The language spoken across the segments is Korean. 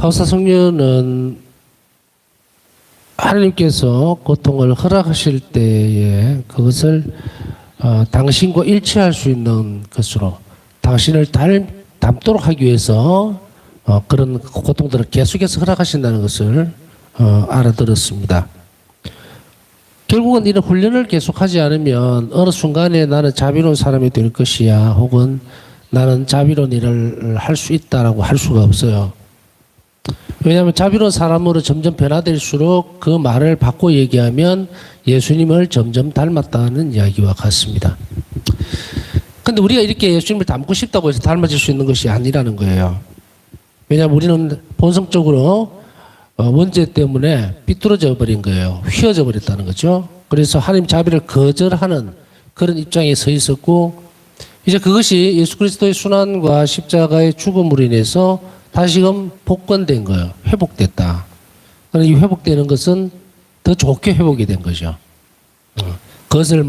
파우사 성녀는 하나님께서 고통을 허락하실 때에 그것을 당신과 일치할 수 있는 것으로 당신을 닮도록 하기 위해서 그런 고통들을 계속해서 허락하신다는 것을 알아들었습니다. 결국은 이런 훈련을 계속하지 않으면 어느 순간에 나는 자비로운 사람이 될 것이야 혹은 나는 자비로운 일을 할 수 있다라고 할 수가 없어요. 왜냐하면 자비로운 사람으로 점점 변화될수록 그 말을 바꿔 얘기하면 예수님을 점점 닮았다는 이야기와 같습니다. 근데 우리가 이렇게 예수님을 닮고 싶다고 해서 닮아질 수 있는 것이 아니라는 거예요. 왜냐하면 우리는 본성적으로 원죄 때문에 삐뚤어져 버린 거예요. 휘어져 버렸다는 거죠. 그래서 하나님 자비를 거절하는 그런 입장에 서 있었고, 이제 그것이 예수 그리스도의 순환과 십자가의 죽음으로 인해서 다시금 복권된 거예요. 회복됐다. 그런데 이 회복되는 것은 더 좋게 회복이 된 거죠. 그것을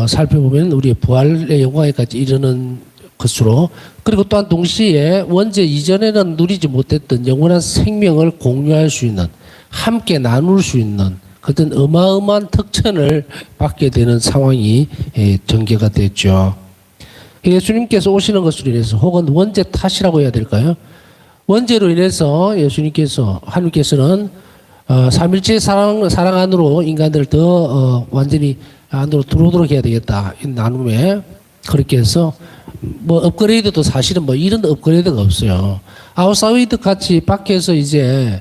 살펴보면 우리의 부활의 영광에까지 이르는 것으로, 그리고 또한 동시에 원죄 이전에는 누리지 못했던 영원한 생명을 공유할 수 있는, 함께 나눌 수 있는 그런 어마어마한 특권을 받게 되는 상황이 전개가 됐죠. 예수님께서 오시는 것으로 인해서, 혹은 원죄 탓이라고 해야 될까요? 원죄로 인해서 예수님께서, 하나님께서는 삼일체 사랑 안으로 인간들을 더 완전히 안으로 들어오도록 해야 되겠다. 이 나눔에. 그렇게 해서 업그레이드도 사실은 이런 업그레이드가 없어요. 아웃사이드 같이 밖에서 이제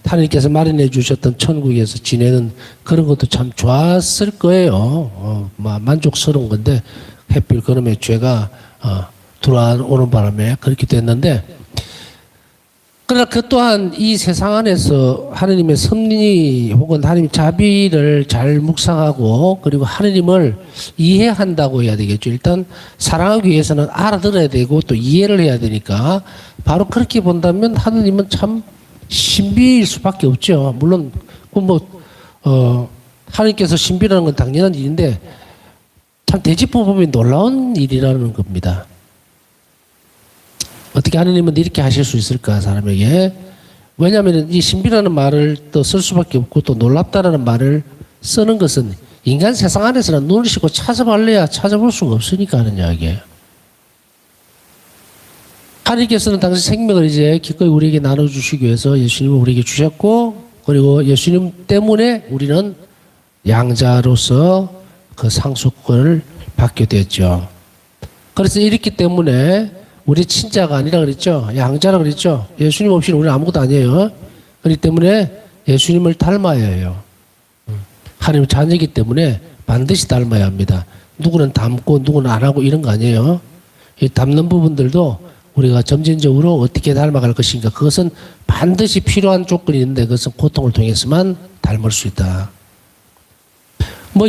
하나님께서 마련해 주셨던 천국에서 지내는 그런 것도 참 좋았을 거예요. 만족스러운 건데 하필 그놈의 죄가 들어오는 바람에 그렇게 됐는데, 그러나 그 또한 이 세상 안에서 하느님의 섭리 혹은 하느님 자비를 잘 묵상하고 그리고 하느님을 이해한다고 해야 되겠죠. 일단 사랑하기 위해서는 알아들어야 되고 또 이해를 해야 되니까, 바로 그렇게 본다면 하느님은 참 신비일 수밖에 없죠. 물론 하느님께서 신비라는 건 당연한 일인데 참 되짚어 보면 놀라운 일이라는 겁니다. 어떻게 하느님은 이렇게 하실 수 있을까, 사람에게? 왜냐하면 이 신비라는 말을 또 쓸 수밖에 없고 또 놀랍다라는 말을 쓰는 것은 인간 세상 안에서는 눈을 씻고 찾아볼래야 찾아볼 수가 없으니까 하는 이야기예요. 하나님께서는 당시 생명을 이제 기꺼이 우리에게 나눠주시기 위해서 예수님을 우리에게 주셨고, 그리고 예수님 때문에 우리는 양자로서 그 상속권을 받게 됐죠. 그래서 이렇기 때문에 우리 친자가 아니라 그랬죠. 양자라 그랬죠. 예수님 없이는 우리는 아무것도 아니에요. 그렇기 때문에 예수님을 닮아야 해요. 하나님 자녀이기 때문에 반드시 닮아야 합니다. 누구는 닮고 누구는 안 하고 이런 거 아니에요. 이 닮는 부분들도 우리가 점진적으로 어떻게 닮아갈 것인가, 그것은 반드시 필요한 조건이 있는데 그것은 고통을 통해서만 닮을 수 있다.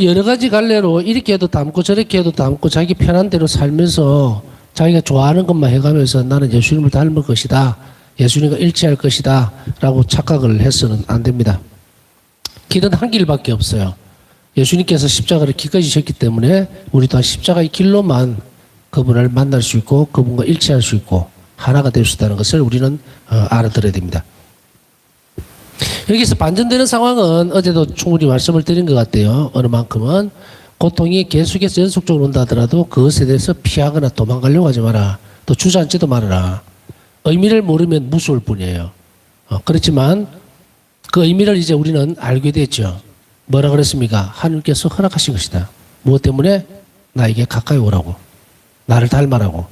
여러 가지 갈래로 이렇게 해도 닮고 저렇게 해도 닮고 자기 편한 대로 살면서 자기가 좋아하는 것만 해가면서 나는 예수님을 닮을 것이다, 예수님과 일치할 것이다 라고 착각을 해서는 안 됩니다. 길은 한 길밖에 없어요. 예수님께서 십자가를 기꺼이 지셨기 때문에 우리 또한 십자가의 길로만 그분을 만날 수 있고 그분과 일치할 수 있고 하나가 될 수 있다는 것을 우리는 알아들어야 됩니다. 여기서 반전되는 상황은 어제도 충분히 말씀을 드린 것 같아요. 어느 만큼은 고통이 계속해서 연속적으로 온다 하더라도 그것에 대해서 피하거나 도망가려고 하지 마라. 또 주저앉지도 말아라. 의미를 모르면 무서울 뿐이에요. 그렇지만 그 의미를 이제 우리는 알게 됐죠. 뭐라 그랬습니까? 하나님께서 허락하신 것이다. 무엇 때문에? 나에게 가까이 오라고. 나를 닮아라고.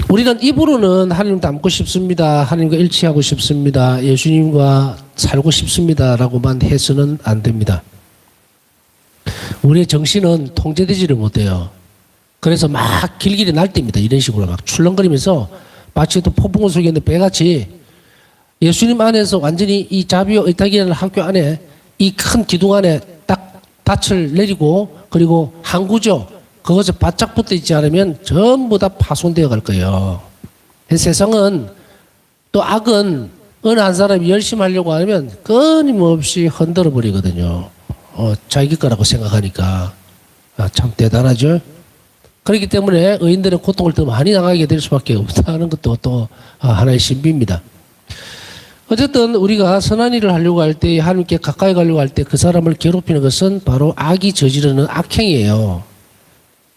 우리는 입으로는 하나님 닮고 싶습니다, 하나님과 일치하고 싶습니다, 예수님과 살고 싶습니다 라고만 해서는 안 됩니다. 우리의 정신은 통제되지를 못해요. 그래서 막 길길이 날때입니다. 이런 식으로 막 출렁거리면서 마치 또 폭풍우 속에 있는 배같이 예수님 안에서 완전히 이 자비와 의탁이라는 학교 안에 이 큰 기둥 안에 딱 닻을 내리고, 그리고 항구죠. 그것에 바짝 붙어 있지 않으면 전부 다 파손되어 갈 거예요. 세상은 또 악은 어느 한 사람이 열심히 하려고 하면 끊임없이 흔들어 버리거든요. 자기 거라고 생각하니까. 참 대단하죠. 그렇기 때문에 의인들의 고통을 더 많이 당하게 될 수밖에 없다는 것도 또 하나의 신비입니다. 어쨌든 우리가 선한 일을 하려고 할 때, 하나님께 가까이 가려고 할 때 그 사람을 괴롭히는 것은 바로 악이 저지르는 악행이에요.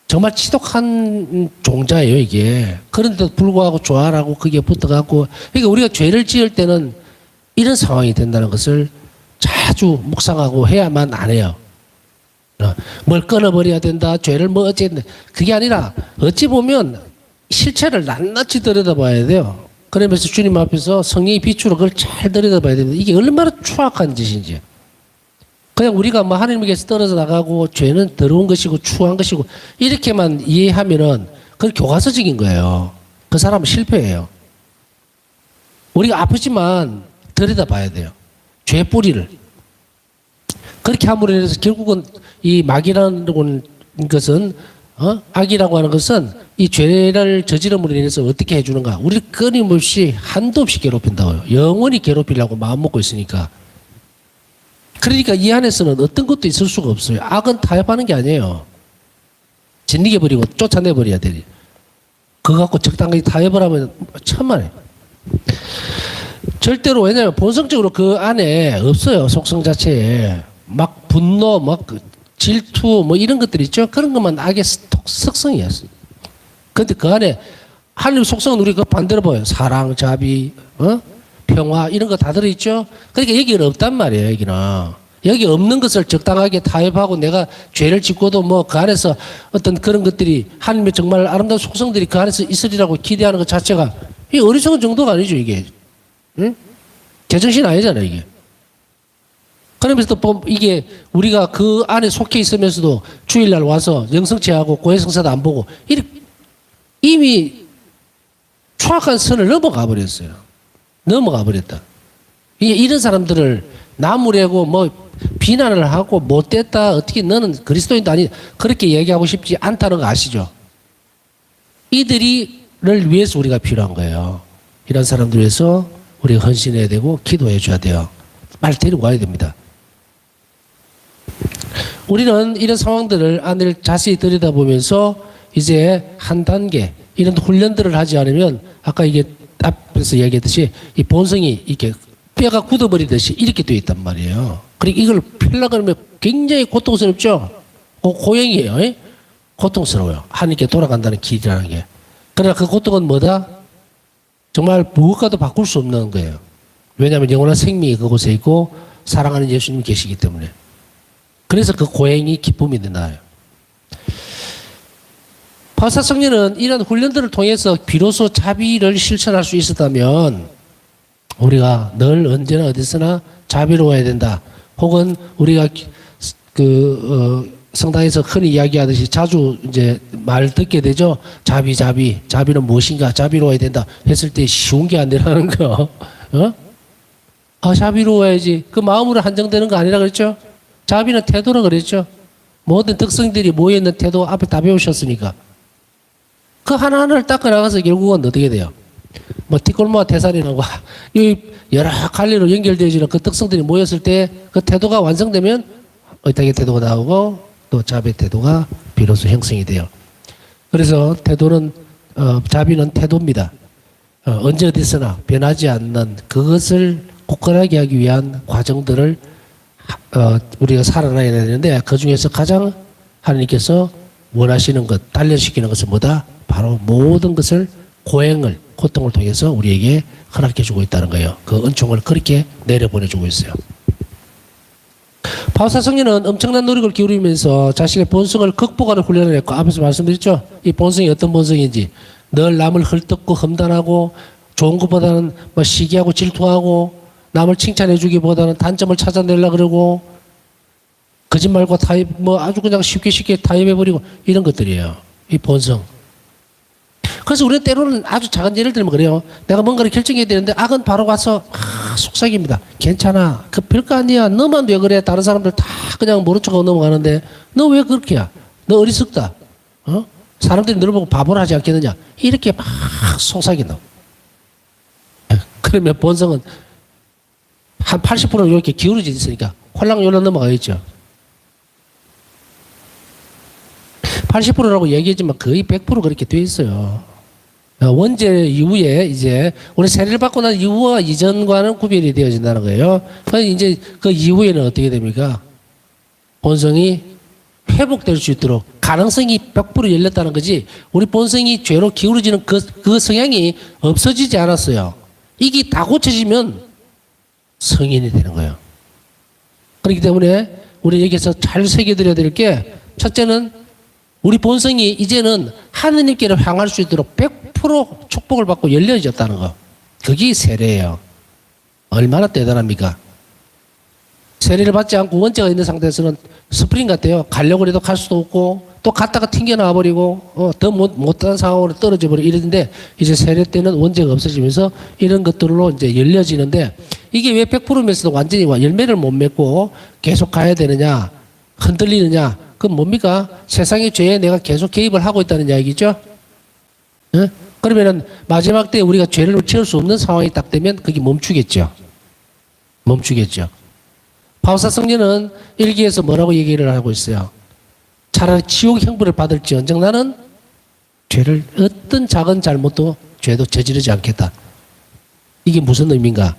정말 지독한 종자예요, 이게. 그런데도 불구하고 좋아라고 거기에 붙어갖고, 그러니까 우리가 죄를 지을 때는 이런 상황이 된다는 것을 자주 묵상하고 해야만 안 해요. 뭘 끊어버려야 된다, 죄를 뭐 어쨌든 그게 아니라 어찌 보면 실체를 낱낱이 들여다봐야 돼요. 그러면서 주님 앞에서 성령의 빛으로 그걸 잘 들여다봐야 됩니다. 이게 얼마나 추악한 짓인지. 그냥 우리가 뭐 하나님께서 떨어져 나가고 죄는 더러운 것이고 추한 것이고 이렇게만 이해하면은 그건 교과서적인 거예요. 그 사람은 실패예요. 우리가 아프지만 들여다봐야 돼요. 죄 뿌리를. 그렇게 함으로 인해서 결국은 이 마귀라는 것은 악이라고 하는 것은 이 죄를 저지름으로 인해서 어떻게 해주는가? 우리를 끊임없이 한도 없이 괴롭힌다고요. 영원히 괴롭히려고 마음먹고 있으니까. 그러니까 이 안에서는 어떤 것도 있을 수가 없어요. 악은 타협하는 게 아니에요. 진리게버리고 쫓아내버려야 돼. 그거 갖고 적당하게 타협을 하면 천만에. 절대로 왜냐하면 본성적으로 그 안에 없어요. 속성 자체에. 막 분노, 막 질투 뭐 이런 것들 있죠. 그런 것만 악의 속성이었어요. 그런데 그 안에 하나님 속성은 우리 그 반대로 보여요. 사랑, 자비, 평화 이런 거 다 들어있죠. 그러니까 여기는 없단 말이에요. 여기 없는 것을 적당하게 타협하고 내가 죄를 짓고도 뭐 그 안에서 어떤 그런 것들이 하나님의 정말 아름다운 속성들이 그 안에서 있으리라고 기대하는 것 자체가 이 어리석은 정도가 아니죠. 이게 제정신 아니잖아요. 이게. 그러면서 또 이게 우리가 그 안에 속해 있으면서도 주일날 와서 영성체하고 고해성사도 안 보고 이미 추악한 선을 넘어가 버렸어요. 넘어가 버렸다. 이런 사람들을 나무래고 뭐 비난을 하고 못됐다 어떻게 너는 그리스도인도 아니 그렇게 얘기하고 싶지 않다는 거 아시죠? 이들이를 위해서 우리가 필요한 거예요. 이런 사람들 위해서 우리가 헌신해야 되고 기도해 줘야 돼요. 빨리 데리고 와야 됩니다. 우리는 이런 상황들을 안을 자세히 들여다보면서 이제 한 단계 이런 훈련들을 하지 않으면 아까 이게 앞에서 얘기했듯이 이 본성이 이렇게 뼈가 굳어버리듯이 이렇게 되어 있단 말이에요. 그러니까 이걸 펴려고 그러면 굉장히 고통스럽죠. 고행이에요. 고통스러워요. 하나님께 돌아간다는 길이라는 게. 그러나 그 고통은 뭐다? 정말 무엇과도 바꿀 수 없는 거예요. 왜냐하면 영원한 생명이 그곳에 있고 사랑하는 예수님이 계시기 때문에. 그래서 그 고행이 기쁨이 나요. 바울사 성령은 이런 훈련들을 통해서 비로소 자비를 실천할 수 있었다면 우리가 늘 언제나 어디서나 자비로워야 된다. 혹은 우리가 성당에서 흔히 이야기하듯이 자주 이제 말 듣게 되죠. 자비는 무엇인가? 자비로워야 된다. 했을 때 쉬운 게 아니라는 거. 자비로워야지. 그 마음으로 한정되는 거 아니라 그랬죠? 자비는 태도라 그랬죠? 모든 특성들이 모여있는 태도 앞에 다 배우셨으니까. 그 하나하나를 닦아 나가서 결국은 어떻게 돼요? 뭐 티골모와 태산이라고 이 여러 갈래로 연결되어지는 그 특성들이 모였을 때 그 태도가 완성되면 의탁의 태도가 나오고 또 자비의 태도가 비로소 형성이 돼요. 그래서 태도는 자비는 태도입니다. 언제 어디서나 변하지 않는 그것을 굳건하게 하기 위한 과정들을 우리가 살아나야 되는데 그 중에서 가장 하나님께서 원하시는 것, 단련시키는 것은 뭐다? 바로 모든 것을 고통을 통해서 우리에게 허락해 주고 있다는 거예요. 그 은총을 그렇게 내려보내주고 있어요. 바울사 성령은 엄청난 노력을 기울이면서 자신의 본성을 극복하는 훈련을 했고 앞에서 말씀드렸죠. 이 본성이 어떤 본성인지 늘 남을 헐뜯고 험담하고 좋은 것보다는 뭐 시기하고 질투하고 남을 칭찬해 주기보다는 단점을 찾아내려고 그러고 거짓말과 타협 뭐 아주 그냥 쉽게 타협해버리고 이런 것들이에요. 이 본성. 그래서 우리는 때로는 아주 작은 예를 들면 그래요. 내가 뭔가를 결정해야 되는데 악은 바로 와서 속삭입니다. 괜찮아. 그 별거 아니야. 너만 왜 그래. 다른 사람들 다 그냥 모른 척하고 넘어가는데 너 왜 그렇게 야. 너 어리석다. 사람들이 너를 보고 바보라 하지 않겠느냐. 이렇게 막 속삭인다. 그러면 본성은 한 80% 이렇게 기울어져 있으니까 홀랑홀랑 넘어가겠죠. 80%라고 얘기했지만 거의 100% 그렇게 돼 있어요. 원죄 이후에 이제 우리 세례를 받고 난 이후와 이전과는 구별이 되어진다는 거예요. 그래서 이제 그 이후에는 어떻게 됩니까? 본성이 회복될 수 있도록 가능성이 100% 열렸다는 거지. 우리 본성이 죄로 기울어지는 그 성향이 없어지지 않았어요. 이게 다 고쳐지면 성인이 되는 거예요. 그렇기 때문에 우리 여기서 잘 새겨드려야 될 게, 첫째는 우리 본성이 이제는 하느님께로 향할 수 있도록 100% 축복을 받고 열려졌다는 거. 그게 세례예요. 얼마나 대단합니까? 세례를 받지 않고 원죄가 있는 상태에서는 스프링 같아요. 가려고 해도 갈 수도 없고, 또 갔다가 튕겨나와 버리고, 더 못한 상황으로 떨어져 버리고 이러는데, 이제 세례 때는 원죄가 없어지면서 이런 것들로 이제 열려지는데, 이게 왜 100%면서도 완전히 열매를 못 맺고 계속 가야 되느냐, 흔들리느냐, 그건 뭡니까? 세상의 죄에 내가 계속 개입을 하고 있다는 이야기죠? 예? 그러면은 마지막 때 우리가 죄를 채울 수 없는 상황이 딱 되면 그게 멈추겠죠. 멈추겠죠. 바오사 성녀는 일기에서 뭐라고 얘기를 하고 있어요? 차라리 지옥 형벌을 받을지언정 나는 죄를, 어떤 작은 잘못도 죄도 저지르지 않겠다. 이게 무슨 의미인가?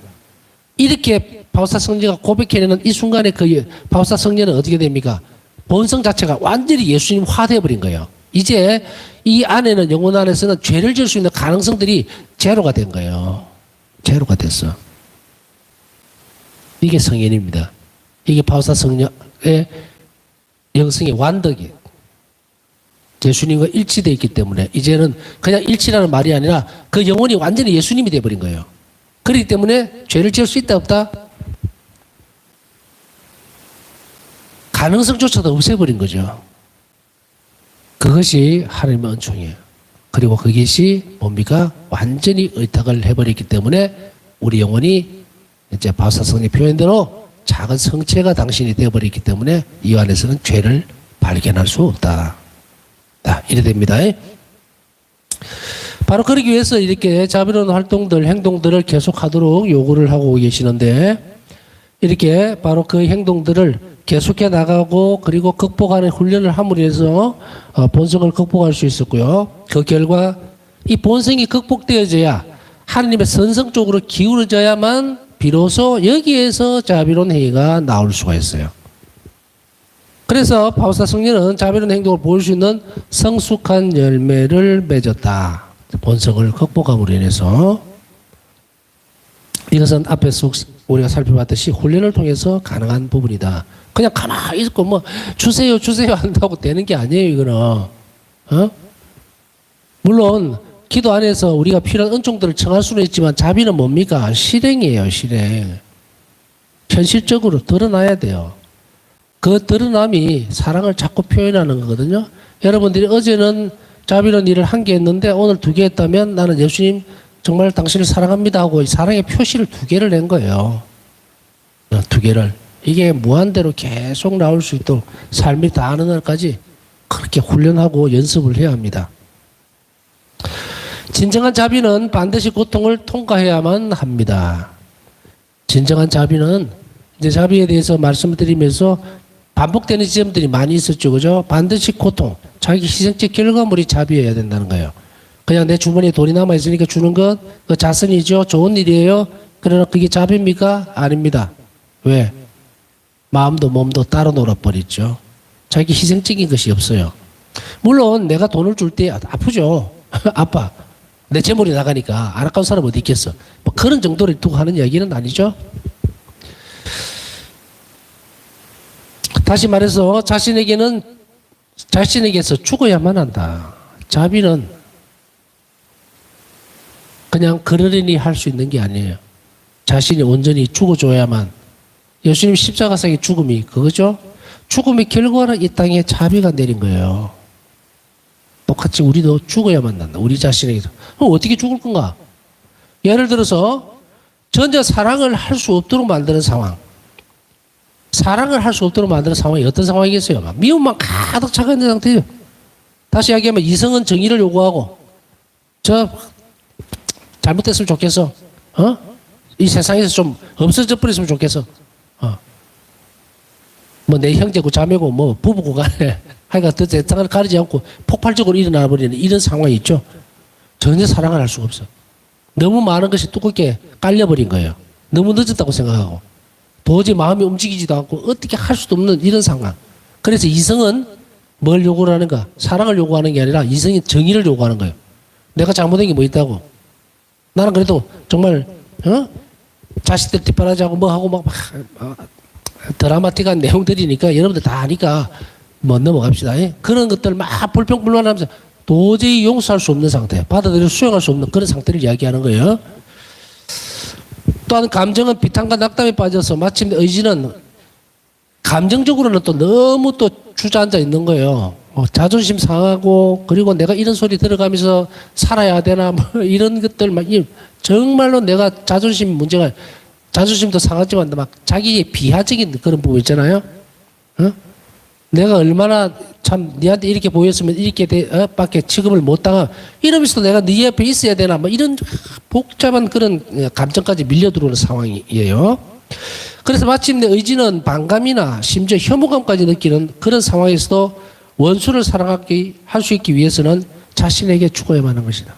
이렇게 바오사 성녀가 고백해내는 이 순간에 그 바오사 성녀는 어떻게 됩니까? 본성 자체가 완전히 예수님화 되어버린 거예요. 이제 이 안에는, 영혼 안에서는 죄를 지을 수 있는 가능성들이 제로가 된 거예요. 제로가 됐어. 이게 성인입니다. 이게 바오사 성녀의 영성의 완덕이 예수님과 일치되어 있기 때문에 이제는 그냥 일치라는 말이 아니라 그 영혼이 완전히 예수님이 되어버린 거예요. 그렇기 때문에 죄를 지을 수 있다 없다? 가능성조차도 없애버린 거죠. 그것이 하나님의 은총이에요. 그리고 그것이 뭡니까? 완전히 의탁을 해버렸기 때문에 우리 영혼이 이제 바오사 성의 표현대로 작은 성체가 당신이 되어버렸기 때문에 이 안에서는 죄를 발견할 수 없다. 이래 됩니다. 바로 그러기 위해서 이렇게 자비로운 활동들, 행동들을 계속하도록 요구를 하고 계시는데, 이렇게 바로 그 행동들을 계속해 나가고 그리고 극복하는 훈련을 함으로 해서 본성을 극복할 수 있었고요. 그 결과 이 본성이 극복되어져야 하나님의 선성 쪽으로 기울어져야만 비로소 여기에서 자비로운 행위가 나올 수가 있어요. 그래서 바오사 성녀는 자비로운 행동을 보일 수 있는 성숙한 열매를 맺었다. 본성을 극복함으로 인해서. 이것은 앞에서 우리가 살펴봤듯이 훈련을 통해서 가능한 부분이다. 그냥 가만히 있고 뭐 주세요 한다고 되는 게 아니에요. 이거는. 물론 기도 안에서 우리가 필요한 은총들을 청할 수는 있지만 자비는 뭡니까? 실행이에요. 실행. 현실적으로 드러나야 돼요. 그 드러남이 사랑을 자꾸 표현하는 거거든요. 여러분들이 어제는 자비로운 일을 한 개 했는데 오늘 2개 했다면 나는 예수님 정말 당신을 사랑합니다 하고 사랑의 표시를 2개를 낸 거예요. 2개를. 이게 무한대로 계속 나올 수 있도록 삶이 다하는 날까지 그렇게 훈련하고 연습을 해야 합니다. 진정한 자비는 반드시 고통을 통과해야만 합니다. 진정한 자비는 이제 자비에 대해서 말씀을 드리면서 반복되는 지점들이 많이 있었죠. 그죠? 반드시 고통, 자기 희생적 결과물이 자비여야 된다는 거예요. 그냥 내 주머니에 돈이 남아있으니까 주는 것, 그 자선이죠. 좋은 일이에요. 그러나 그게 자비입니까? 아닙니다. 왜? 마음도 몸도 따로 놀아버렸죠. 자기 희생적인 것이 없어요. 물론 내가 돈을 줄 때 아프죠. 아파. 내 재물이 나가니까 안 아까운 사람 어디 있겠어. 뭐 그런 정도를 두고 하는 이야기는 아니죠. 다시 말해서 자신에게서 죽어야만 한다. 자비는 그냥 그러려니 할 수 있는 게 아니에요. 자신이 온전히 죽어줘야만. 예수님 십자가상의 죽음이 그거죠. 죽음의 결과로 이 땅에 자비가 내린 거예요. 똑같이 우리도 죽어야만 한다. 우리 자신에게서. 그럼 어떻게 죽을 건가? 예를 들어서 전혀 사랑을 할 수 없도록 만드는 상황. 사랑을 할 수 없도록 만드는 상황이 어떤 상황이겠어요? 막 미움만 가득 차가 있는 상태예요. 다시 이야기하면 이성은 정의를 요구하고 저 잘못됐으면 좋겠어. 이 세상에서 좀 없어져 버렸으면 좋겠어. 뭐 내 형제고 자매고 뭐 부부고 간에 하여간 더 세상을 가리지 않고 폭발적으로 일어나 버리는 이런 상황이 있죠. 전혀 사랑을 할 수가 없어. 너무 많은 것이 두껍게 깔려버린 거예요. 너무 늦었다고 생각하고 도저히 마음이 움직이지도 않고 어떻게 할 수도 없는 이런 상황. 그래서 이성은 뭘 요구를 하는가? 사랑을 요구하는 게 아니라 이성이 정의를 요구하는 거예요. 내가 잘못한 게 뭐 있다고? 나는 그래도 정말 자식들 뒷바라지 하고 뭐 하고 막 드라마틱한 내용들이니까 여러분들 다 아니까 뭐 넘어갑시다. 그런 것들 막 불평불만하면서 도저히 용서할 수 없는 상태, 받아들여 수용할 수 없는 그런 상태를 이야기하는 거예요. 또한 감정은 비탄과 낙담에 빠져서 마침내 의지는 감정적으로는 또 너무 또 주저앉아 있는 거예요. 자존심 상하고 그리고 내가 이런 소리 들어가면서 살아야 되나 뭐 이런 것들 막 정말로 내가 자존심 문제가 자존심도 상하지만 막 자기의 비하적인 그런 부분 있잖아요. 내가 얼마나 참 니한테 이렇게 보였으면 이렇게 밖에 취급을 못 당하 이러면서도 내가 네 옆에 있어야 되나 뭐 이런 복잡한 그런 감정까지 밀려 들어오는 상황이에요. 그래서 마침내 의지는 반감이나 심지어 혐오감까지 느끼는 그런 상황에서도 원수를 사랑하게 할 수 있기 위해서는 자신에게 죽어야만 하는 것이다.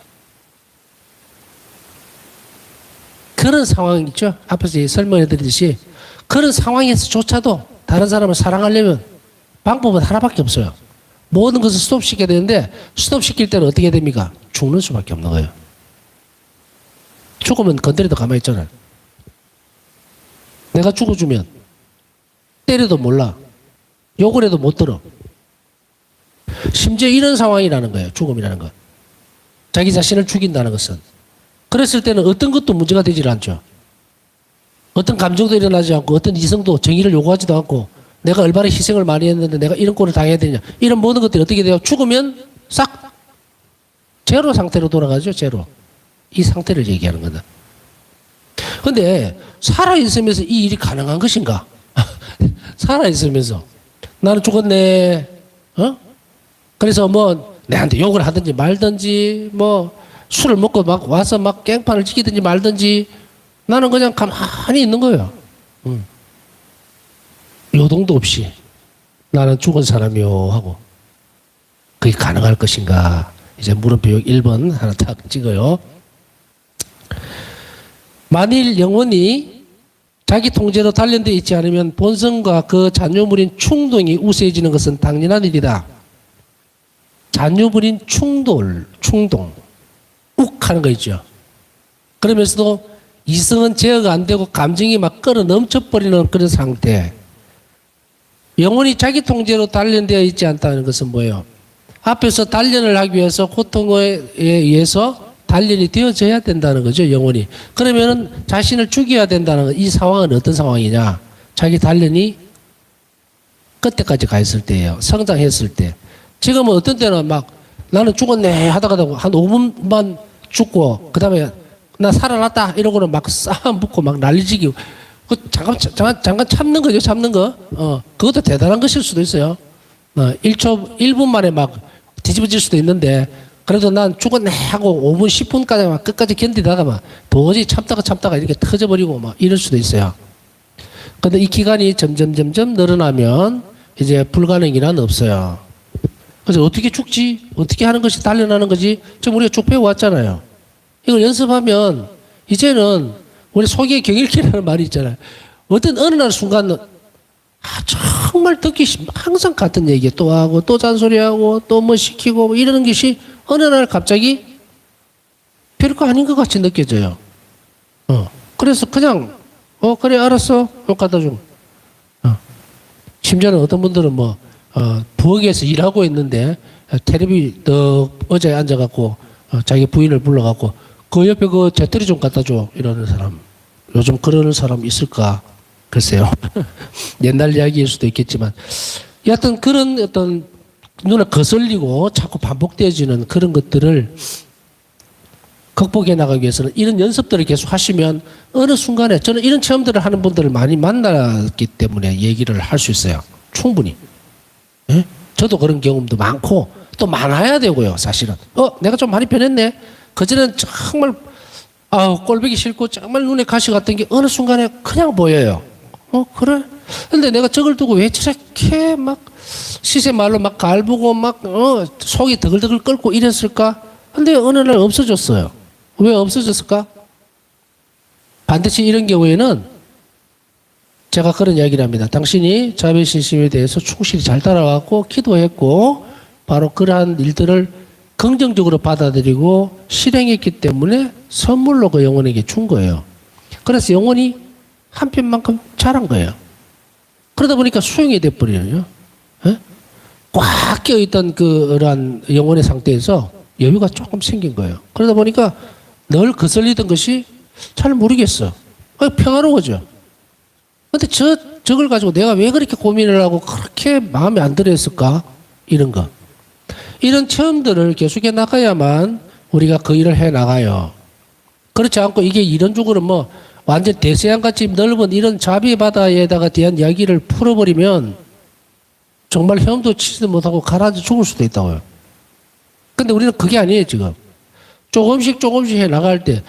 그런 상황 있죠. 앞에서 설명해 드리듯이 그런 상황에서조차도 다른 사람을 사랑하려면 방법은 하나밖에 없어요. 모든 것을 스톱시켜야 되는데 스톱시킬 때는 어떻게 됩니까? 죽는 수밖에 없는 거예요. 죽으면 건드려도 가만히 있잖아요. 내가 죽어주면 때려도 몰라. 욕을 해도 못 들어. 심지어 이런 상황이라는 거예요. 죽음이라는 것. 자기 자신을 죽인다는 것은. 그랬을 때는 어떤 것도 문제가 되질 않죠. 어떤 감정도 일어나지 않고 어떤 이성도 정의를 요구하지도 않고 내가 얼마나 희생을 많이 했는데 내가 이런 꼴을 당해야 되냐. 이런 모든 것들이 어떻게 돼요? 죽으면 싹 제로 상태로 돌아가죠. 제로. 이 상태를 얘기하는 거다. 근데 살아있으면서 이 일이 가능한 것인가? 살아있으면서 나는 죽었네. 그래서 뭐 내한테 욕을 하든지 말든지 뭐 술을 먹고 막 와서 막 깽판을 지키든지 말든지 나는 그냥 가만히 있는 거예요. 요동도 없이 나는 죽은 사람이요 하고 그게 가능할 것인가? 이제 물음표 1번 하나 딱 찍어요. 만일 영혼이 자기 통제로 단련되어 있지 않으면 본성과 그 잔여물인 충동이 우세해지는 것은 당연한 일이다. 잔여물인 충동, 욱 하는 거 있죠. 그러면서도 이성은 제어가 안 되고 감정이 막 끌어 넘쳐버리는 그런 상태. 영혼이 자기 통제로 단련되어 있지 않다는 것은 뭐예요? 앞에서 단련을 하기 위해서 고통에 의해서 단련이 되어져야 된다는 거죠, 영혼이. 그러면은 자신을 죽여야 된다는 거. 이 상황은 어떤 상황이냐? 자기 단련이 끝에까지 가 있을 때예요. 성장했을 때. 지금은 어떤 때는 막 나는 죽었네 하다가 한 5분만 죽고 그다음에 나 살아났다 이러고는 막 싸움 붙고 막 난리지기고 잠깐 참는 거죠, 참는 거. 그것도 대단한 것일 수도 있어요. 1분 만에 막 뒤집어질 수도 있는데 그래도 난 죽었네 하고 5분, 10분까지 막 끝까지 견디다가 막 도저히 참다가 이렇게 터져버리고 막 이럴 수도 있어요. 근데 이 기간이 점점 늘어나면 이제 불가능이란 없어요. 그래서 어떻게 죽지? 어떻게 하는 것이 단련하는 거지? 지금 우리가 쭉 배워왔잖아요. 이걸 연습하면 이제는 우리 속의 경일기라는 말이 있잖아요. 어떤 어느 날 순간 정말 듣기 항상 같은 얘기 또 하고 또 잔소리하고 또 뭐 시키고 뭐 이러는 것이 어느 날 갑자기 별거 아닌 것 같이 느껴져요. 그래서 그냥 그래 알았어 갖다 주고. 심지어는 어떤 분들은 뭐 부엌에서 일하고 있는데 텔레비 어제 앉아갖고 자기 부인을 불러갖고 그 옆에 그 재떨이 좀 갖다 줘 이러는 사람. 요즘 그러는 사람 있을까? 글쎄요. 옛날 이야기일 수도 있겠지만 여하튼 그런 어떤 눈에 거슬리고 자꾸 반복되어지는 그런 것들을 극복해 나가기 위해서는 이런 연습들을 계속 하시면 어느 순간에 저는 이런 체험들을 하는 분들을 많이 만났기 때문에 얘기를 할 수 있어요. 충분히. 예? 저도 그런 경험도 많고 또 많아야 되고요. 사실은. 내가 좀 많이 변했네. 그전에는 정말 꼴보기 싫고 정말 눈에 가시 같은 게 어느 순간에 그냥 보여요. 그래? 근데 내가 저걸 두고 왜 저렇게 막 시세 말로 막 갈부고 막 속이 더글더글 끓고 이랬을까? 근데 어느 날 없어졌어요. 왜 없어졌을까? 반드시 이런 경우에는 제가 그런 이야기를 합니다. 당신이 자비신심에 대해서 충실히 잘 따라왔고 기도했고 바로 그러한 일들을 긍정적으로 받아들이고 실행했기 때문에 선물로 그 영혼에게 준 거예요. 그래서 영혼이 한 편만큼 자란 거예요. 그러다 보니까 수용이 돼버리네요. 꽉 끼어있던 그러한 영혼의 상태에서 여유가 조금 생긴 거예요. 그러다 보니까 늘 거슬리던 것이 잘 모르겠어. 평화로워져. 근데 저걸 가지고 내가 왜 그렇게 고민을 하고 그렇게 마음에 안 들어 했을까? 이런 거. 이런 체험들을 계속해 나가야만 우리가 그 일을 해 나가요. 그렇지 않고 이게 이론적으로 뭐 완전 대서양같이 넓은 이런 자비의 바다에다가 대한 이야기를 풀어버리면 정말 헤엄도 치지도 못하고 가라앉아 죽을 수도 있다고요. 근데 우리는 그게 아니에요, 지금. 조금씩 해 나갈 때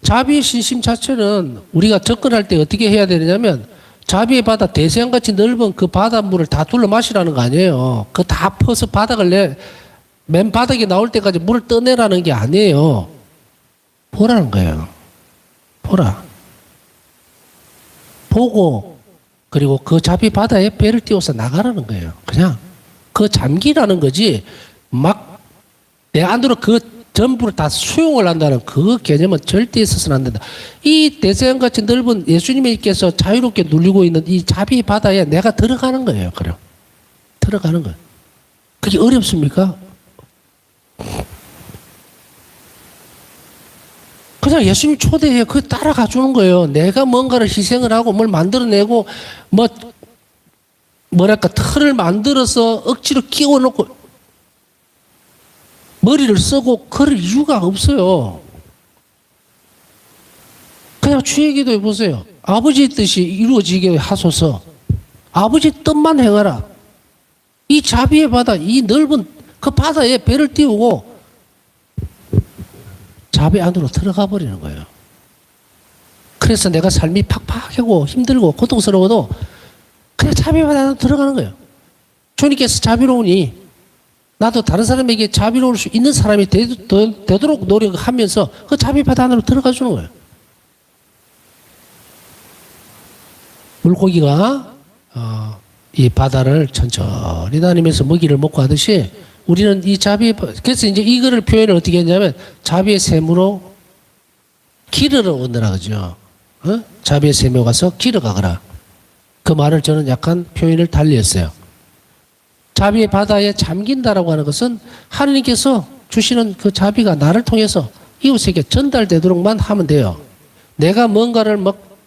자비의 신심 자체는 우리가 접근할 때 어떻게 해야 되냐면 자비의 바다, 대서양같이 넓은 그 바닷물을 다 둘러 마시라는 거 아니에요. 그거 다 퍼서 맨 바닥에 나올 때까지 물을 떠내라는 게 아니에요. 보라는 거예요. 보라. 보고, 그리고 그 자비 바다에 배를 띄워서 나가라는 거예요. 그냥. 그 잠기라는 거지, 막 내 안으로 그 전부를 다 수용을 한다는 그 개념은 절대 있어서는 안 된다. 이 대서양같이 넓은 예수님께서 자유롭게 누리고 있는 이 자비 바다에 내가 들어가는 거예요. 그럼. 들어가는 거예요. 그게 어렵습니까? 그냥 예수님 초대해. 그 따라가 주는 거예요. 내가 뭔가를 희생을 하고 뭘 만들어내고 뭐랄까 틀을 만들어서 억지로 끼워 놓고 머리를 쓰고 그럴 이유가 없어요. 그냥 주의 기도해 보세요. 아버지의 뜻이 이루어지게 하소서. 아버지 뜻만 행하라. 이 자비의 바다, 이 넓은 그 바다에 배를 띄우고 자비 안으로 들어가 버리는 거예요. 그래서 내가 삶이 팍팍하고 힘들고 고통스러워도 그냥 자비 바다 안으로 들어가는 거예요. 주님께서 자비로우니 나도 다른 사람에게 자비로울 수 있는 사람이 되도록 노력하면서 그 자비 바다 안으로 들어가 주는 거예요. 물고기가 이 바다를 천천히 다니면서 먹이를 먹고 하듯이 우리는 이 자비, 그래서 이제 이거를 표현을 어떻게 했냐면 자비의 샘으로 기르러 오느라 그죠. 자비의 샘에 가서 기르가거라. 그 말을 저는 약간 표현을 달리 했어요. 자비의 바다에 잠긴다라고 하는 것은 하느님께서 주시는 그 자비가 나를 통해서 이웃에게 전달되도록만 하면 돼요. 내가 뭔가를 막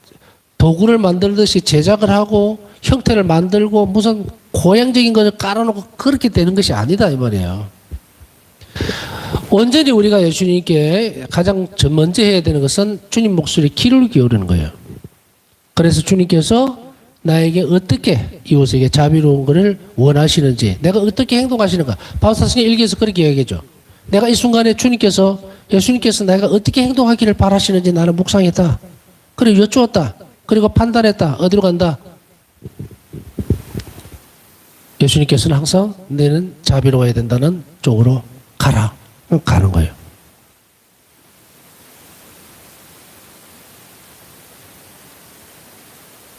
도구를 만들듯이 제작을 하고 형태를 만들고 무슨 고양적인 것을 깔아놓고 그렇게 되는 것이 아니다 이 말이에요. 온전히 우리가 예수님께 가장 먼저 해야 되는 것은 주님 목소리에 귀를 기울이는 거예요. 그래서 주님께서 나에게 어떻게 이웃에게 자비로운 것을 원하시는지, 내가 어떻게 행동하시는가. 바울사도행 1기에서 그렇게 이야기하죠. 내가 이 순간에 예수님께서 내가 어떻게 행동하기를 바라시는지 나는 묵상했다. 그리고 여쭈었다. 그리고 판단했다. 어디로 간다? 예수님께서는 항상 너는 자비로워야 된다는 쪽으로 가라. 가는 거예요.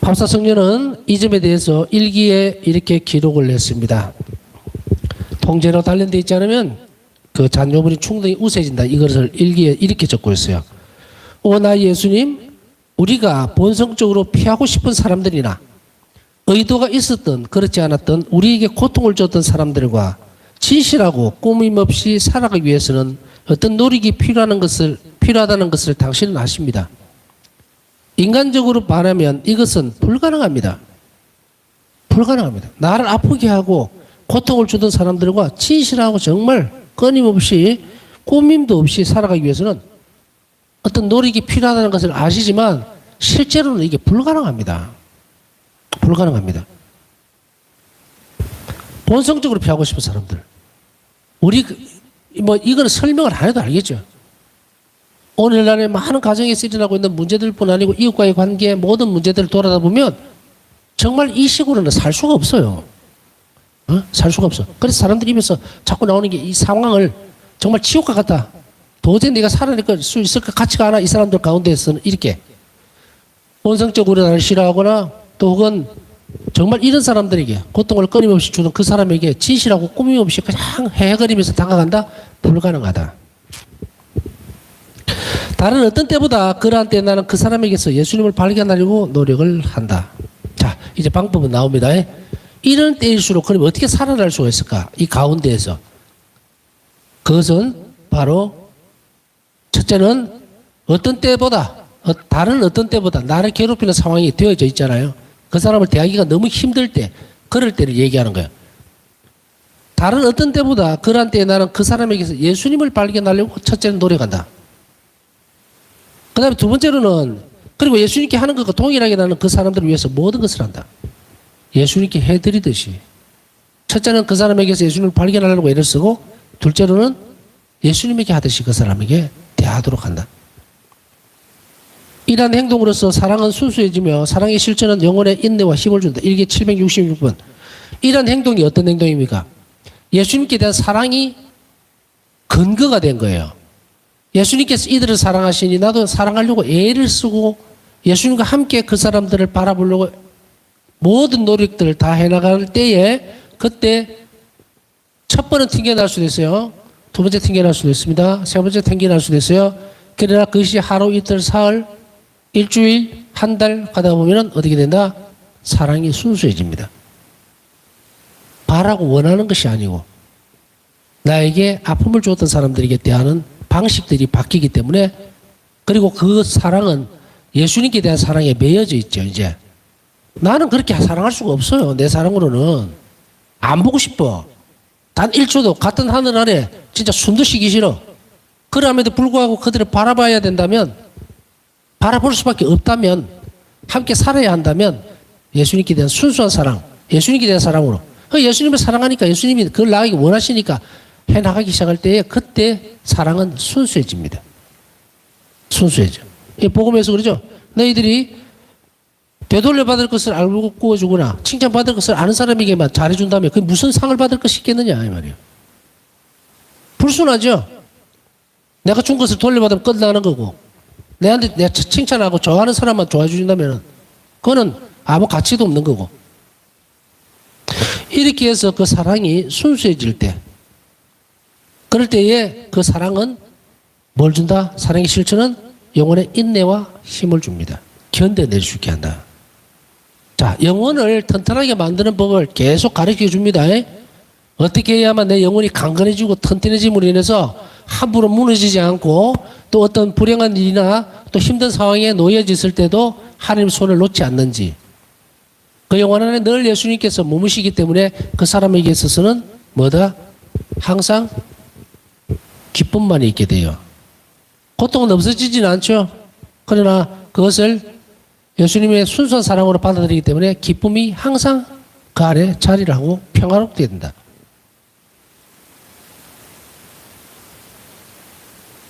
pháp 성녀는 이 점에 대해서 일기에 이렇게 기록을 했습니다. 통제로 단련되어 있지 않으면 그 잔여물이 충분히 우세해진다. 이것을 일기에 이렇게 적고 있어요. 오 나 예수님, 우리가 본성적으로 피하고 싶은 사람들이나 의도가 있었던 그렇지 않았던 우리에게 고통을 줬던 사람들과 진실하고 꾸밈 없이 살아가기 위해서는 어떤 노력이 필요하다는 것을 당신은 아십니다. 인간적으로 말하면 이것은 불가능합니다. 불가능합니다. 나를 아프게 하고 고통을 주던 사람들과 진실하고 정말 끊임없이 꾸밈도 없이 살아가기 위해서는 어떤 노력이 필요하다는 것을 아시지만 실제로는 이게 불가능합니다. 불가능합니다. 본성적으로 피하고 싶은 사람들. 이거는 설명을 안 해도 알겠죠. 오늘날에 많은 가정에서 일어나고 있는 문제들뿐 아니고 이웃과의 관계 모든 문제들을 돌아다 보면 정말 이 식으로는 살 수가 없어요. 살 수가 없어. 그래서 사람들 입에서 자꾸 나오는 게 이 상황을 정말 지옥과 같다. 도저히 내가 살아낼 수 있을 것 같지가 않아. 이 사람들 가운데에서는 이렇게 본성적으로 나를 싫어하거나 또 혹은 정말 이런 사람들에게 고통을 끊임없이 주는 그 사람에게 진실하고 꾸밈없이 그냥 헤헤거리면서 다가간다? 불가능하다. 다른 어떤 때보다 그러한 때 나는 그 사람에게서 예수님을 발견하려고 노력을 한다. 자, 이제 방법은 나옵니다. 이런 때일수록 그럼 어떻게 살아날 수가 있을까? 이 가운데에서. 그것은 바로 첫째는 어떤 때보다 다른 어떤 때보다 나를 괴롭히는 상황이 되어져 있잖아요. 그 사람을 대하기가 너무 힘들 때 그럴 때를 얘기하는 거예요. 다른 어떤 때보다 그러한 때에 나는 그 사람에게서 예수님을 발견하려고 첫째는 노력한다. 그 다음에 두 번째로는 그리고 예수님께 하는 것과 동일하게 나는 그 사람들을 위해서 모든 것을 한다. 예수님께 해드리듯이. 첫째는 그 사람에게서 예수님을 발견하려고 애를 쓰고 둘째로는 예수님에게 하듯이 그 사람에게 대하도록 한다. 이러한 행동으로서 사랑은 순수해지며 사랑의 실천은 영혼의 인내와 힘을 준다. 일기 766번. 이런 행동이 어떤 행동입니까? 예수님께 대한 사랑이 근거가 된 거예요. 예수님께서 이들을 사랑하시니 나도 사랑하려고 애를 쓰고 예수님과 함께 그 사람들을 바라보려고 모든 노력들을 다 해나갈 때에 그때 첫 번은 튕겨날 수도 있어요. 두 번째 튕겨날 수도 있습니다. 세 번째 튕겨날 수도 있어요. 그러나 그것이 하루, 이틀, 사흘, 일주일, 한 달 가다 보면 어떻게 된다? 사랑이 순수해집니다. 바라고 원하는 것이 아니고 나에게 아픔을 주었던 사람들에게 대하는 방식들이 바뀌기 때문에 그리고 그 사랑은 예수님께 대한 사랑에 매여져 있죠. 이제 나는 그렇게 사랑할 수가 없어요. 내 사랑으로는 안 보고 싶어. 단 1초도 같은 하늘 아래 진짜 숨도 쉬기 싫어. 그럼에도 불구하고 그들을 바라봐야 된다면 바라볼 수밖에 없다면 함께 살아야 한다면 예수님께 대한 순수한 사랑, 예수님께 대한 사랑으로 예수님을 사랑하니까 예수님이 그걸 나에게 원하시니까 해나가기 시작할 때에 그때 사랑은 순수해집니다. 순수해져. 복음에서 그러죠. 너희들이 되돌려 받을 것을 알고 구워주거나 칭찬받을 것을 아는 사람에게만 잘해준다면 그게 무슨 상을 받을 것이 있겠느냐 이 말이에요. 불순하죠. 내가 준 것을 돌려받으면 끝나는 거고 내한테 내가 칭찬하고 좋아하는 사람만 좋아해 주신다면 그거는 아무 가치도 없는 거고 이렇게 해서 그 사랑이 순수해질 때 그럴 때에 그 사랑은 뭘 준다? 사랑의 실천은 영혼의 인내와 힘을 줍니다. 견뎌낼 수 있게 한다. 자, 영혼을 튼튼하게 만드는 법을 계속 가르쳐 줍니다. 어떻게 해야만 내 영혼이 강건해지고 튼튼해짐으로 인해서 함부로 무너지지 않고 또 어떤 불행한 일이나 또 힘든 상황에 놓여졌을 때도 하나님 손을 놓지 않는지 그 영혼 안에 늘 예수님께서 머무시기 때문에 그 사람에게 있어서는 뭐다? 항상 기쁨만 있게 돼요. 고통은 없어지지는 않죠. 그러나 그것을 예수님의 순수한 사랑으로 받아들이기 때문에 기쁨이 항상 그 안에 자리를 하고 평화롭게 된다.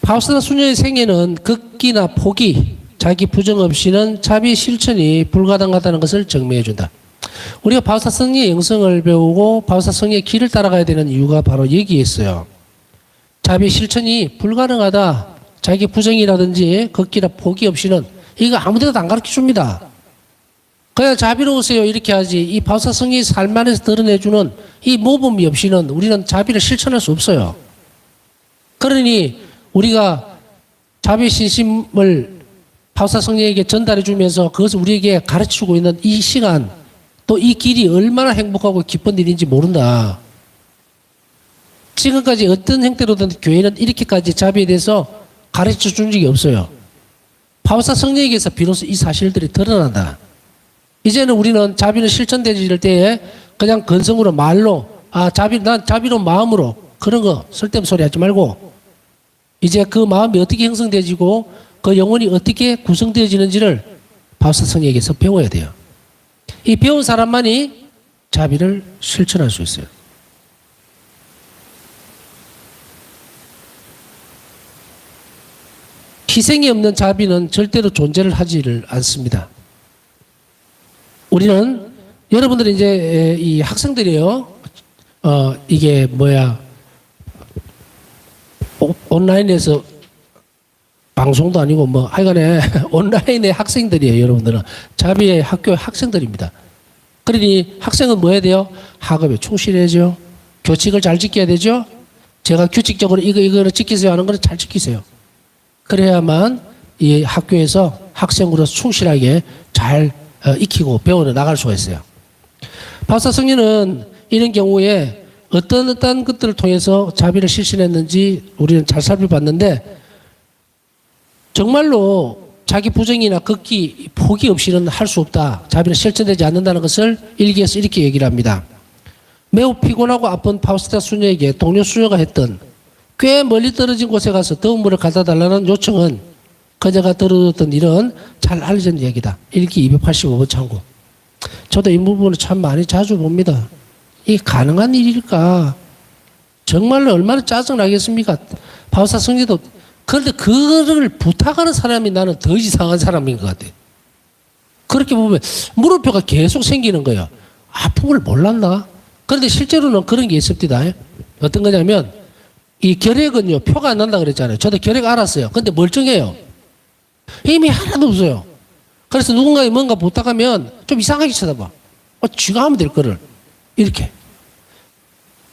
파우스나 수녀의 생애는 극기나 포기, 자기 부정 없이는 자비 실천이 불가능하다는 것을 증명해 준다. 우리가 바우사 성리의 영성을 배우고 바우사 성리의 길을 따라가야 되는 이유가 바로 여기에 있어요. 자비 실천이 불가능하다. 자기 부정이라든지 극기나 포기 없이는 이거 아무데도 안 가르쳐 줍니다. 그냥 자비로우세요 이렇게 하지 이 바우사 성리의 삶 안에서 드러내주는 이 모범이 없이는 우리는 자비를 실천할 수 없어요. 그러니 우리가 자비 신심을 바우사 성령에게 전달해 주면서 그것을 우리에게 가르치고 있는 이 시간 또 이 길이 얼마나 행복하고 기쁜 일인지 모른다. 지금까지 어떤 형태로든 교회는 이렇게까지 자비에 대해서 가르쳐 준 적이 없어요. 바우사 성령에게서 비로소 이 사실들이 드러난다. 이제는 우리는 자비는 실천되질 때에 그냥 건성으로 말로 난 자비로운 마음으로 그런 거 쓸데없는 소리 하지 말고 이제 그 마음이 어떻게 형성되어지고 그 영혼이 어떻게 구성되어지는지를 바우사 성령에게서 배워야 돼요. 이 배운 사람만이 자비를 실천할 수 있어요. 희생이 없는 자비는 절대로 존재를 하지를 않습니다. 우리는 여러분들이 이제 이 학생들이요. 이게 뭐야? 온라인에서 방송도 아니고 뭐 하여간에 온라인의 학생들이에요. 여러분들은 자비의 학교 학생들입니다. 그러니 학생은 뭐 해야 돼요? 학업에 충실해야죠. 규칙을 잘 지켜야 되죠. 제가 규칙적으로 이거를 지키세요 하는 거는 잘 지키세요. 그래야만 이 학교에서 학생으로서 충실하게 잘 익히고 배워 나갈 수가 있어요. 바우사 성리는 이런 경우에 어떤 것들을 통해서 자비를 실천했는지 우리는 잘 살펴봤는데 정말로 자기 부정이나 극기, 포기 없이는 할 수 없다. 자비는 실천되지 않는다는 것을 일기에서 이렇게 얘기를 합니다. 매우 피곤하고 아픈 파우스타 수녀에게 동료 수녀가 했던 꽤 멀리 떨어진 곳에 가서 더운 물을 갖다 달라는 요청은 그녀가 들었던 일은 잘 알려진 얘기다. 일기 285번 참고. 저도 이 부분을 참 많이 자주 봅니다. 이게 가능한 일일까? 정말로 얼마나 짜증나겠습니까? 바우사 성리도 그런데 그거를 부탁하는 사람이 나는 더 이상한 사람인 것 같아요. 그렇게 보면 물음표가 계속 생기는 거예요. 아픔을 몰랐나? 그런데 실제로는 그런 게 있습니다. 어떤 거냐면 이 결핵은요 표가 안 난다 그랬잖아요. 저도 결핵 알았어요. 근데 멀쩡해요. 힘이 하나도 없어요. 그래서 누군가에 뭔가 부탁하면 좀 이상하게 쳐다봐. 쥐가 하면 될 거를 이렇게.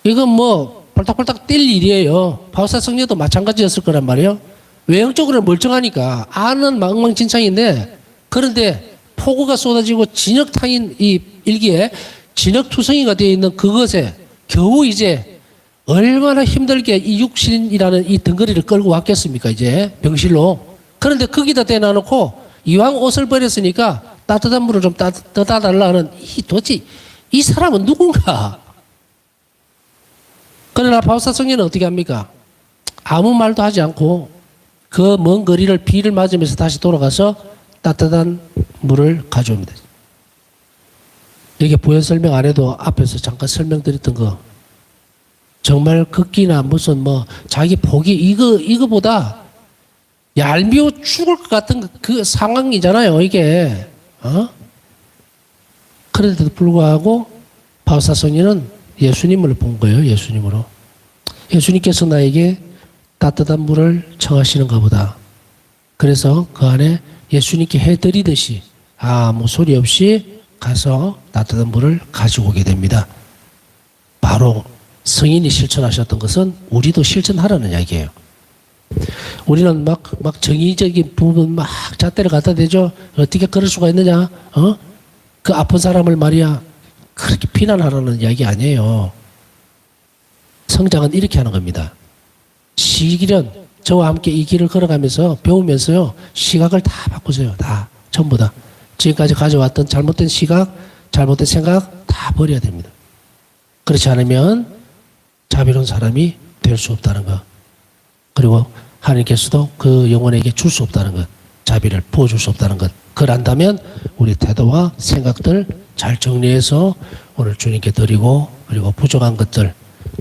이건 뭐 펄딱펄딱 뛸 일이에요. 바우사 성녀도 마찬가지였을 거란 말이에요. 외형적으로는 멀쩡하니까 아는 망망진창인데 그런데 폭우가 쏟아지고 진흙탕인 이 일기에 진흙투성이가 되어 있는 그것에 겨우 이제 얼마나 힘들게 이 육신이라는 이 덩거리를 끌고 왔겠습니까 이제 병실로. 그런데 거기다 대놔놓고 이왕 옷을 버렸으니까 따뜻한 물을 좀 떠다 달라 하는 도대체 이 사람은 누군가. 그러나 바우사 성녀는 어떻게 합니까? 아무 말도 하지 않고 그 먼 거리를 비를 맞으면서 다시 돌아가서 따뜻한 물을 가져옵니다. 이게 부연 설명 안 해도 앞에서 잠깐 설명드렸던 거. 정말 극기나 무슨 뭐 자기 포기 이거보다 얄미워 죽을 것 같은 그 상황이잖아요, 이게. 그런데도 불구하고 바우사 성녀는 예수님을 본 거예요, 예수님으로. 예수님께서 나에게 따뜻한 물을 청하시는가 보다. 그래서 그 안에 예수님께 해드리듯이 아무 소리 없이 가서 따뜻한 물을 가지고 오게 됩니다. 바로 성인이 실천하셨던 것은 우리도 실천하라는 이야기예요. 우리는 막 정의적인 부분 막 잣대를 갖다 대죠. 어떻게 그럴 수가 있느냐? 그 아픈 사람을 말이야. 그렇게 비난하라는 이야기 아니에요. 성장은 이렇게 하는 겁니다. 시기련 저와 함께 이 길을 걸어가면서 배우면서요. 시각을 다 바꾸세요. 다. 전부 다. 지금까지 가져왔던 잘못된 시각, 잘못된 생각 다 버려야 됩니다. 그렇지 않으면 자비로운 사람이 될 수 없다는 것. 그리고 하나님께서도 그 영혼에게 줄 수 없다는 것. 자비를 부어줄 수 없다는 것. 그걸 안다면 우리 태도와 생각들 잘 정리해서 오늘 주님께 드리고 그리고 부족한 것들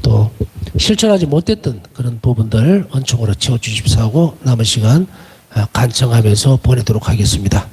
또 실천하지 못했던 그런 부분들 은총으로 채워주십시오 하고 남은 시간 간청하면서 보내도록 하겠습니다.